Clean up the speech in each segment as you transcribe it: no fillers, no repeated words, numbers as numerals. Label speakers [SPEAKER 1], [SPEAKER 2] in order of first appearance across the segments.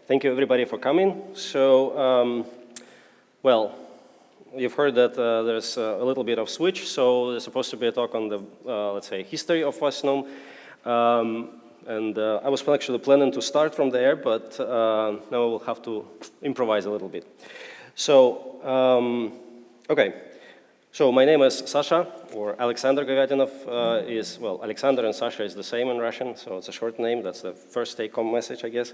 [SPEAKER 1] Thank you everybody for coming. So, well, you've heard that there's a little bit of switch. So there's supposed to be a talk on the, let's say, history of s-SNOM. I was actually planning to start from there, but now we'll have to improvise a little bit. So, okay. So my name is Sasha, or Alexander Govyadinov is, well, Alexander and Sasha is the same in Russian, so it's a short name. That's the first take-home message, I guess.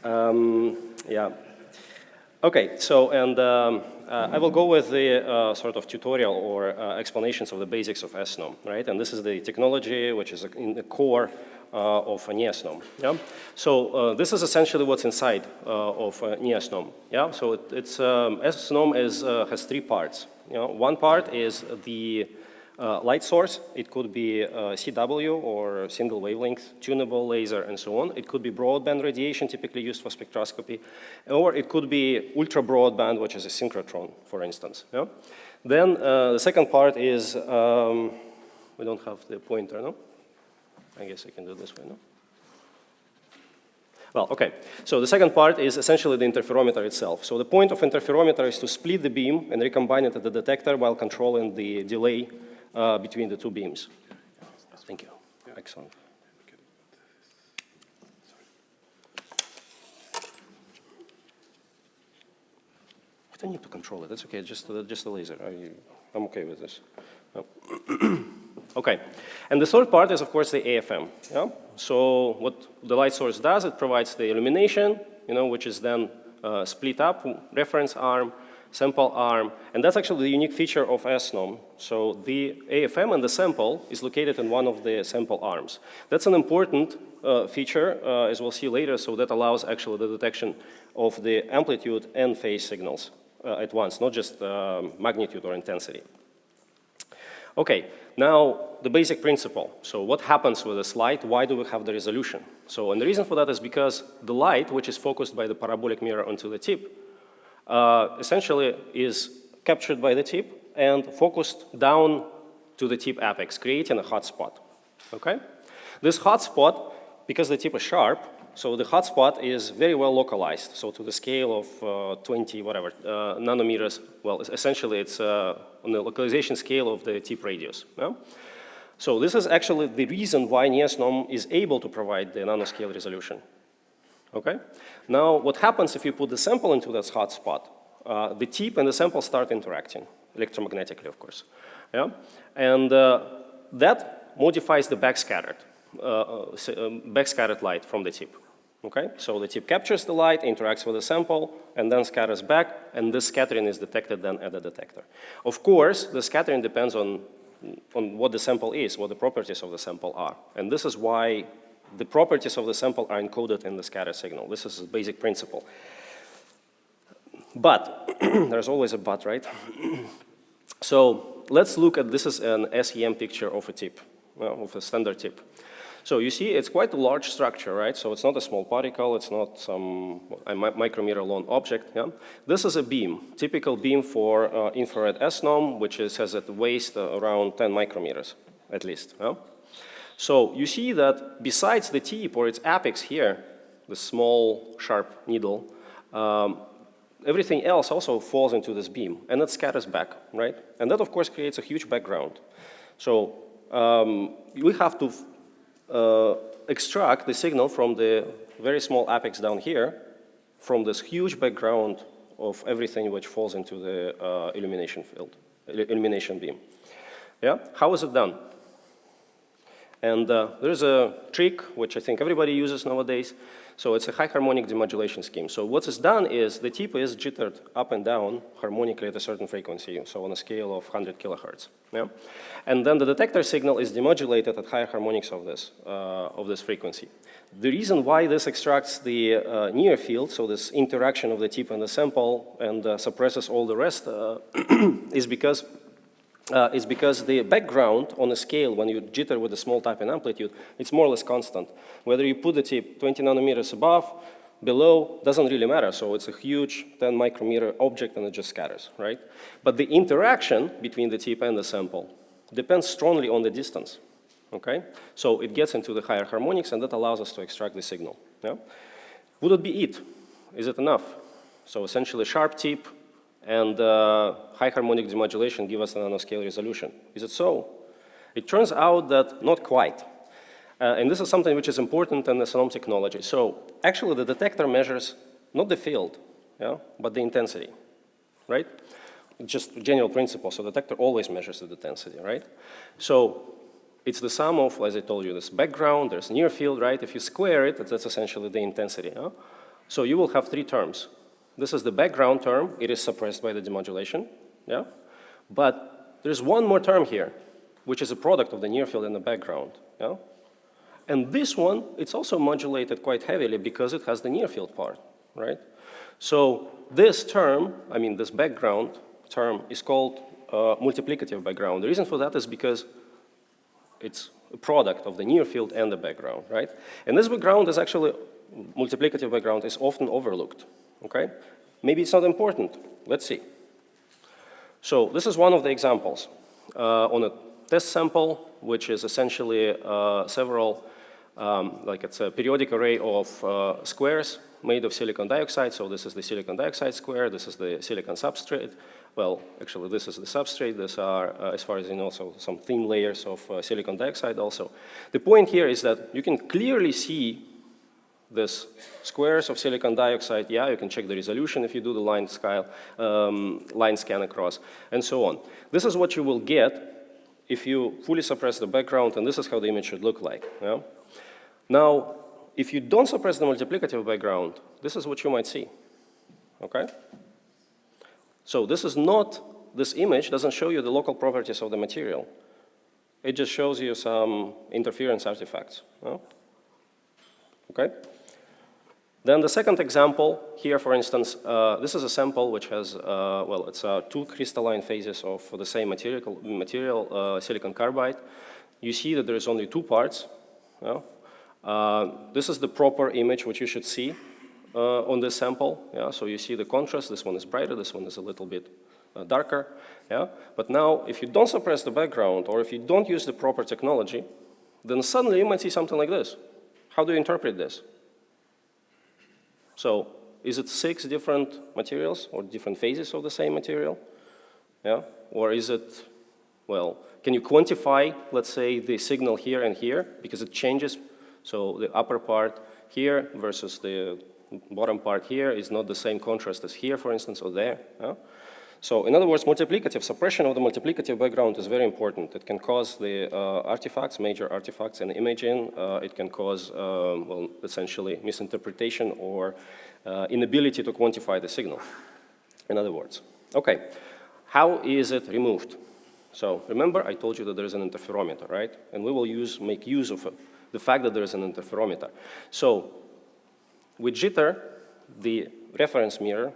[SPEAKER 1] Yeah. Okay, so, and I will go with the sort of tutorial or explanations of the basics of s-SNOM, right? And this is the technology which is in the core of a neaSNOM. Yeah? So this is essentially what's inside of a neaSNOM. Yeah? So s-SNOM has three parts. You know, one part is the light source. It could be CW or single wavelength, tunable laser, and so on. It could be broadband radiation, typically used for spectroscopy, or it could be ultra broadband, which is a synchrotron, for instance. Yeah? Then the second part is, we don't have the pointer, no? I guess I can do it this way, no? Well, okay. So the second part is essentially the interferometer itself. So the point of interferometer is to split the beam and recombine it at the detector while controlling the delay between the two beams. Thank you. Excellent. I don't need to control it. That's okay. Just the laser. I'm okay with this. No. Okay, and the third part is, of course, the AFM. Yeah? So what the light source does, it provides the illumination, you know, which is then split up, reference arm, sample arm, and that's actually the unique feature of s-SNOM. So the AFM and the sample is located in one of the sample arms. That's an important feature, as we'll see later, so that allows actually the detection of the amplitude and phase signals at once, not just magnitude or intensity. Okay, now the basic principle. So what happens with this light? Why do we have the resolution? So, and the reason for that is because the light, which is focused by the parabolic mirror onto the tip, essentially is captured by the tip and focused down to the tip apex, creating a hot spot. Okay? This hot spot, because the tip is sharp, so the hot spot is very well localized. So to the scale of 20 whatever nanometers. Well, essentially it's on the localization scale of the tip radius. Yeah? So this is actually the reason why neaSNOM is able to provide the nanoscale resolution. Okay? Now what happens if you put the sample into this hot spot? The tip and the sample start interacting, electromagnetically of course. Yeah? And that modifies the backscattered light from the tip. Okay, so the tip captures the light, interacts with the sample, and then scatters back, and this scattering is detected then at the detector. Of course, the scattering depends on what the sample is, what the properties of the sample are. And this is why the properties of the sample are encoded in the scatter signal. This is a basic principle. But, there's always a but, right? So let's look at, this is an SEM picture of a tip, of a standard tip. So you see, it's quite a large structure, right? So it's not a small particle, it's not some micrometer long object. Yeah? This is a beam, typical beam for infrared s-SNOM, which has at the waist around 10 micrometers, at least. Yeah? So you see that besides the tip or its apex here, the small sharp needle, everything else also falls into this beam, and it scatters back, right? And that, of course, creates a huge background. So we have to extract the signal from the very small apex down here from this huge background of everything which falls into the illumination field, illumination beam. Yeah, how is it done? And there's a trick which I think everybody uses nowadays. So it's a high harmonic demodulation scheme. So what is done is the tip is jittered up and down harmonically at a certain frequency, so on a scale of 100 kilohertz. Yeah? And then the detector signal is demodulated at higher harmonics of this frequency. The reason why this extracts the near field, so this interaction of the tip and the sample, and suppresses all the rest, is because the background on a scale, when you jitter with a small type and amplitude, it's more or less constant. Whether you put the tip 20 nanometers above, below, doesn't really matter. So it's a huge 10 micrometer object and it just scatters, right? But the interaction between the tip and the sample depends strongly on the distance, okay? So it gets into the higher harmonics and that allows us to extract the signal, yeah? Would it be it? is it enough? So essentially sharp tip and high harmonic demodulation give us a nanoscale resolution. Is it so? It turns out that not quite. And this is something which is important in the s-SNOM technology. So actually the detector measures not the field, yeah, but the intensity, right? Just a general principle. So the detector always measures the intensity, right? So it's the sum of, as I told you, this background, there's near field, right? If you square it, that's essentially the intensity. Huh? So you will have three terms. This is the background term. It is suppressed by the demodulation, yeah? But there's one more term here, which is a product of the near field and the background, yeah? And this one, it's also modulated quite heavily because it has the near field part, right? So this term, I mean this background term is called multiplicative background. The reason for that is because it's a product of the near field and the background, right? And this background is actually, multiplicative background is often overlooked, okay? Maybe it's not important. Let's see. So this is one of the examples on a test sample, which is essentially several, like it's a periodic array of squares made of silicon dioxide. So this is the silicon dioxide square, this is the silicon substrate. Well, actually this is the substrate. These are, as far as you know, so some thin layers of silicon dioxide also. The point here is that you can clearly see this squares of silicon dioxide. Yeah, you can check the resolution if you do the line scan across, and so on. This is what you will get if you fully suppress the background, and this is how the image should look like. Yeah? Now, if you don't suppress the multiplicative background, this is what you might see, okay? So this is not, this image doesn't show you the local properties of the material. It just shows you some interference artifacts, yeah? Okay? Then the second example here, for instance, this is a sample which has, well, it's two crystalline phases of the same material, silicon carbide. You see that there is only two parts. Yeah? This is the proper image which you should see on this sample. Yeah? So you see the contrast. This one is brighter. This one is a little bit darker. Yeah? But now, if you don't suppress the background or if you don't use the proper technology, then suddenly you might see something like this. How do you interpret this? So is it 6 different materials or different phases of the same material? Yeah? Or is it, well, can you quantify, let's say, the signal here and here? Because it changes. So the upper part here versus the bottom part here is not the same contrast as here, for instance, or there. Yeah? So in other words, multiplicative, suppression of the multiplicative background is very important. It can cause the artifacts, major artifacts in imaging. It can cause, well, essentially misinterpretation or inability to quantify the signal, in other words. Okay, how is it removed? So remember, I told you that there is an interferometer, right? And we will make use of the fact that there is an interferometer. So with jitter, the reference mirror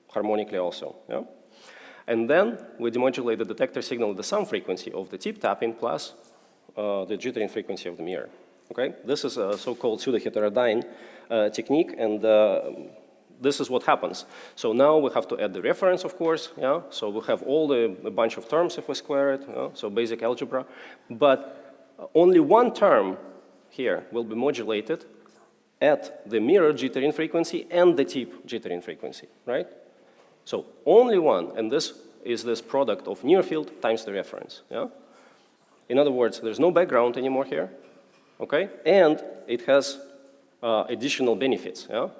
[SPEAKER 1] harmonically also, yeah? And then we demodulate the detector signal at the sum frequency of the tip tapping plus the jittering frequency of the mirror. Okay? This is a so-called pseudo-heterodyne technique, and this is what happens. So now we have to add the reference, of course. Yeah? So we have a bunch of terms if we square it, yeah? So basic algebra. But only one term here will be modulated at the mirror jittering frequency and the tip jittering frequency, right? So only one, and this is this product of near field times the reference, yeah? In other words, there's no background anymore here, okay? And it has additional benefits, yeah?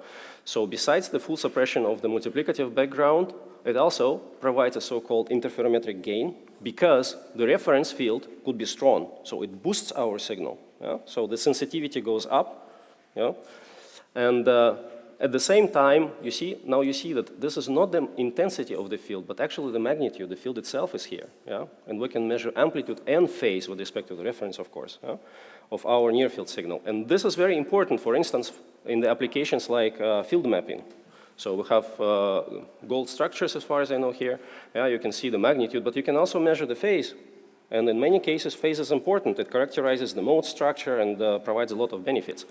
[SPEAKER 1] So besides the full suppression of the multiplicative background, it also provides a so-called interferometric gain because the reference field could be strong, so it boosts our signal, yeah? So the sensitivity goes up, yeah? And at the same time, you see, now you see that this is not the intensity of the field, but actually the magnitude. The field itself is here, yeah? And we can measure amplitude and phase with respect to the reference, of course, yeah? Of our near field signal. And this is very important, for instance, in the applications like field mapping. So we have gold structures as far as I know here. Yeah, you can see the magnitude, but you can also measure the phase. And in many cases, phase is important. It characterizes the mode structure and provides a lot of benefits.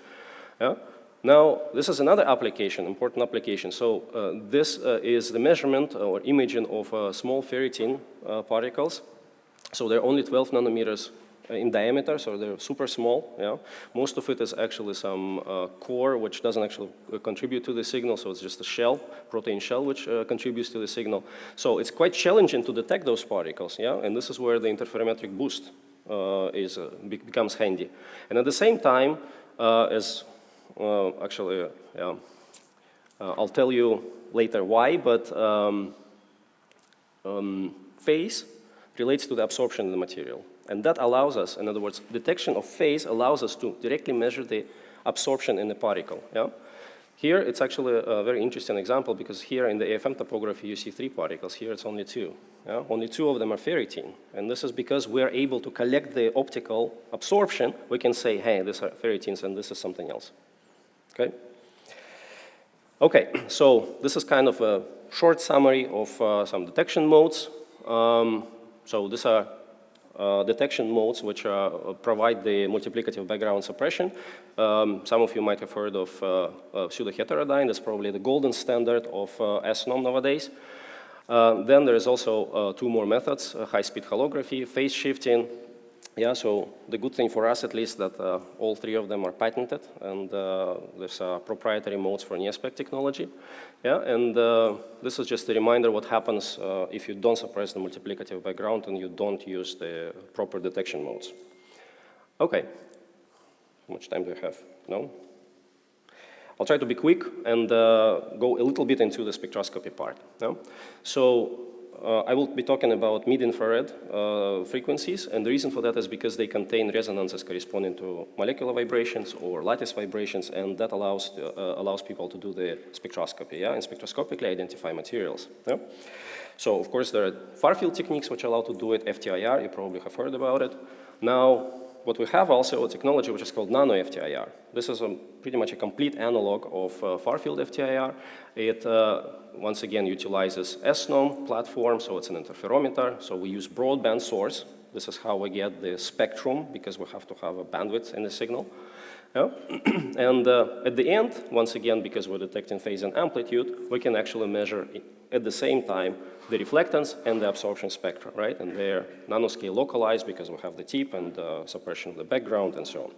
[SPEAKER 1] Yeah? Now, this is another application, important application. So this is the measurement or imaging of small ferritin particles. So they're only 12 nanometers in diameter, so they're super small. Yeah? Most of it is actually some core which doesn't actually contribute to the signal, so it's just a shell, protein shell, which contributes to the signal. So it's quite challenging to detect those particles, yeah? And this is where the interferometric boost becomes handy. And at the same time, I'll tell you later why, but phase relates to the absorption of the material. And that allows us, in other words, detection of phase allows us to directly measure the absorption in the particle. Yeah? Here, it's actually a very interesting example because here in the AFM topography, you see 3 particles. Here, it's only 2. Yeah? Only 2 of them are ferritin. And this is because we're able to collect the optical absorption. We can say, hey, these are ferritins and this is something else. Okay? Okay, so this is kind of a short summary of some detection modes. So these are detection modes which provide the multiplicative background suppression. Some of you might have heard of pseudo-heterodyne. That's probably the golden standard of s-SNOM nowadays. Then there is also 2 more methods, high-speed holography, phase shifting. Yeah, so the good thing for us, at least, that all 3 of them are patented, and there's proprietary modes for neaspec technology. Yeah, and this is just a reminder what happens if you don't suppress the multiplicative background and you don't use the proper detection modes. Okay, how much time do I have? No? I'll try to be quick and go a little bit into the spectroscopy part. Yeah? So I will be talking about mid-infrared frequencies, and the reason for that is because they contain resonances corresponding to molecular vibrations or lattice vibrations, and that allows people to do the spectroscopy, yeah, and spectroscopically identify materials. Yeah? So, of course, there are far-field techniques which allow to do it, FTIR, you probably have heard about it. Now, what we have also a technology which is called nano-FTIR. This is pretty much a complete analog of far-field FTIR. It, once again, utilizes s-SNOM platform, so it's an interferometer. So we use broadband source. This is how we get the spectrum, because we have to have a bandwidth in the signal. Yeah? And at the end, once again, because we're detecting phase and amplitude, we can actually measure at the same time the reflectance and the absorption spectra, right? And they're nanoscale localized because we have the tip and suppression of the background and so on.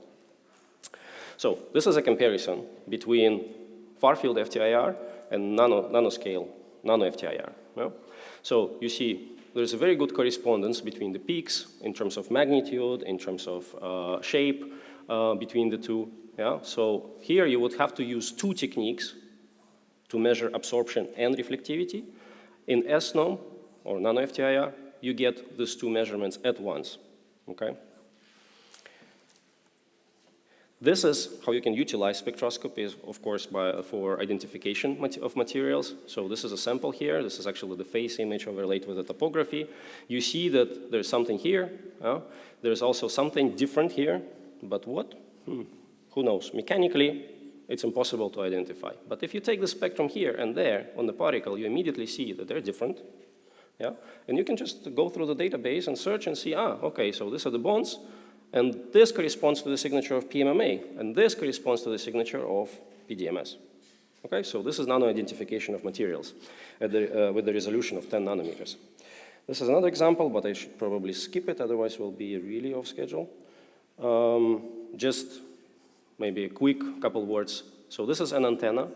[SPEAKER 1] So this is a comparison between far-field FTIR and nanoscale nano-FTIR. Yeah? So you see there's a very good correspondence between the peaks in terms of magnitude, in terms of shape between the 2. Yeah? So here you would have to use 2 techniques to measure absorption and reflectivity. In s-SNOM or nano-FTIR, you get these 2 measurements at once. Okay? This is how you can utilize spectroscopy, of course, for identification of materials. So this is a sample here. This is actually the phase image overlaid with the topography. You see that there's something here. There's also something different here. But what? Who knows? Mechanically, it's impossible to identify. But if you take the spectrum here and there on the particle, you immediately see that they're different. Yeah? And you can just go through the database and search and see, okay, so these are the bonds, and this corresponds to the signature of PMMA, and this corresponds to the signature of PDMS. Okay, so this is nano-identification of materials with the resolution of 10 nanometers. This is another example, but I should probably skip it, otherwise we'll be really off schedule. Just maybe a quick couple words. So this is an antenna,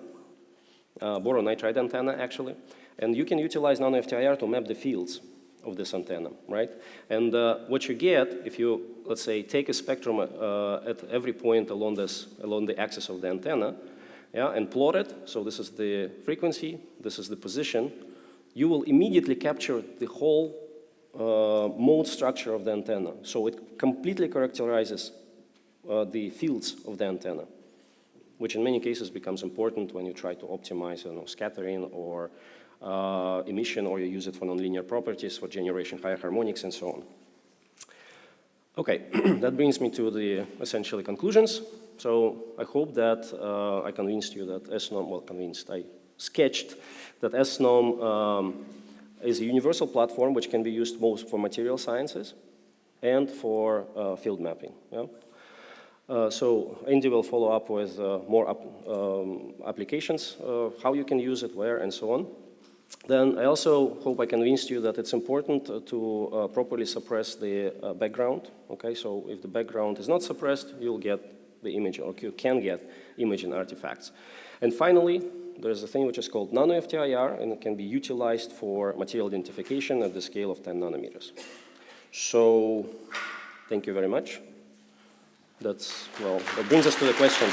[SPEAKER 1] boron nitride antenna actually, and you can utilize nano-FTIR to map the fields of this antenna, right? And what you get if you, let's say, take a spectrum at every point along the axis of the antenna, yeah, and plot it. So this is the frequency, this is the position. You will immediately capture the whole mode structure of the antenna. So it completely characterizes the fields of the antenna, which in many cases becomes important when you try to optimize, scattering or emission, or you use it for nonlinear properties, for generation higher harmonics, and so on. Okay, that brings me to the essentially conclusions. So I hope that I convinced you that s-SNOM, well, convinced, I sketched that s-SNOM is a universal platform which can be used both for material sciences and for field mapping. Yeah? So Andy will follow up with more applications, how you can use it, where, and so on. Then I also hope I convinced you that it's important to properly suppress the background. Okay, so if the background is not suppressed, you'll get the image, or you can get imaging artifacts. And finally, there's a thing which is called nano-FTIR, and it can be utilized for material identification at the scale of 10 nanometers. So, thank you very much. That brings us to the questions.